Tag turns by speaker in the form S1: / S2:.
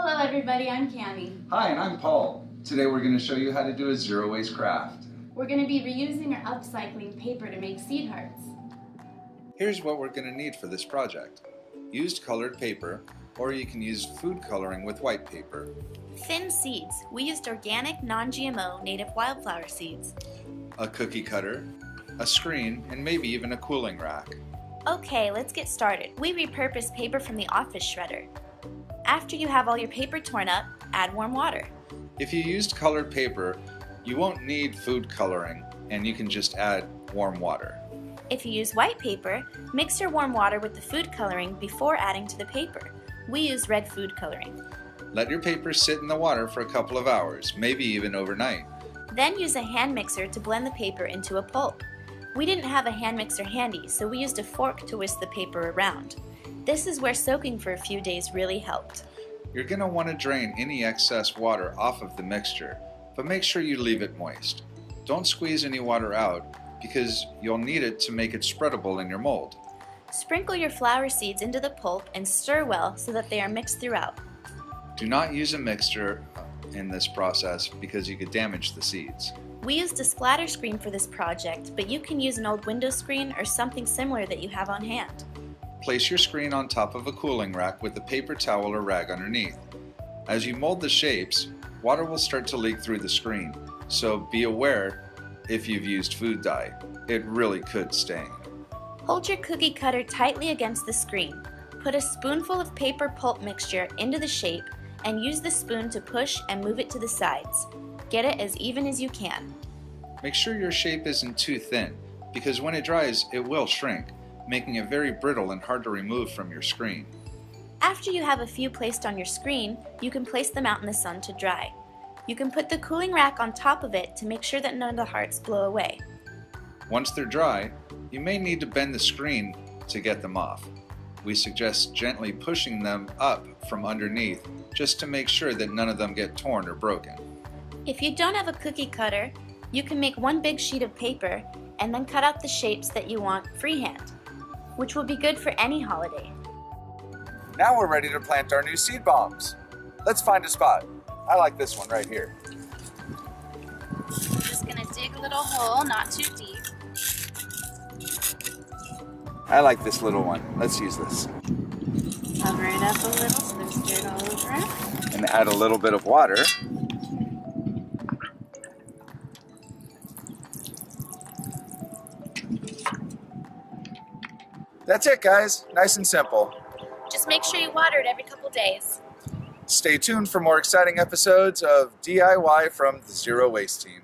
S1: Hello everybody, I'm Cammi.
S2: Hi, and I'm Paul. Today we're going to show you how to do a zero waste craft.
S1: We're going to be reusing or upcycling paper to make seed hearts.
S2: Here's what we're going to need for this project. Used colored paper, or you can use food coloring with white paper.
S3: Thin seeds. We used organic, non-GMO, native wildflower seeds.
S2: A cookie cutter, a screen, and maybe even a cooling rack.
S3: Okay, let's get started. We repurposed paper from the office shredder. After you have all your paper torn up, add warm water.
S2: If you used colored paper, you won't need food coloring, and you can just add warm water.
S3: If you use white paper, mix your warm water with the food coloring before adding to the paper. We use red food coloring.
S2: Let your paper sit in the water for a couple of hours, maybe even overnight.
S3: Then use a hand mixer to blend the paper into a pulp. We didn't have a hand mixer handy, so we used a fork to whisk the paper around. This is where soaking for a few days really helped.
S2: You're going to want to drain any excess water off of the mixture, but make sure you leave it moist. Don't squeeze any water out because you'll need it to make it spreadable in your mold.
S3: Sprinkle your flower seeds into the pulp and stir well so that they are mixed throughout.
S2: Do not use a mixer in this process because you could damage the seeds.
S3: We used a splatter screen for this project, but you can use an old window screen or something similar that you have on hand.
S2: Place your screen on top of a cooling rack with a paper towel or rag underneath. As you mold the shapes, water will start to leak through the screen, so be aware if you've used food dye. It really could stain.
S3: Hold your cookie cutter tightly against the screen. Put a spoonful of paper pulp mixture into the shape and use the spoon to push and move it to the sides. Get it as even as you can.
S2: Make sure your shape isn't too thin, because when it dries, it will shrink, making it very brittle and hard to remove from your screen.
S3: After you have a few placed on your screen, you can place them out in the sun to dry. You can put the cooling rack on top of it to make sure that none of the hearts blow away.
S2: Once they're dry, you may need to bend the screen to get them off. We suggest gently pushing them up from underneath just to make sure that none of them get torn or broken.
S3: If you don't have a cookie cutter, you can make one big sheet of paper and then cut out the shapes that you want freehand, which will be good for any holiday.
S2: Now we're ready to plant our new seed bombs. Let's find a spot. I like this one right here.
S1: We're just going to dig a little hole, not too deep.
S2: I like this little one. Let's use this.
S1: Cover it up a little so there's dirt all over it.
S2: And add a little bit of water. That's it, guys. Nice and simple.
S3: Just make sure you water it every couple days.
S2: Stay tuned for more exciting episodes of DIY from the Zero Waste Team.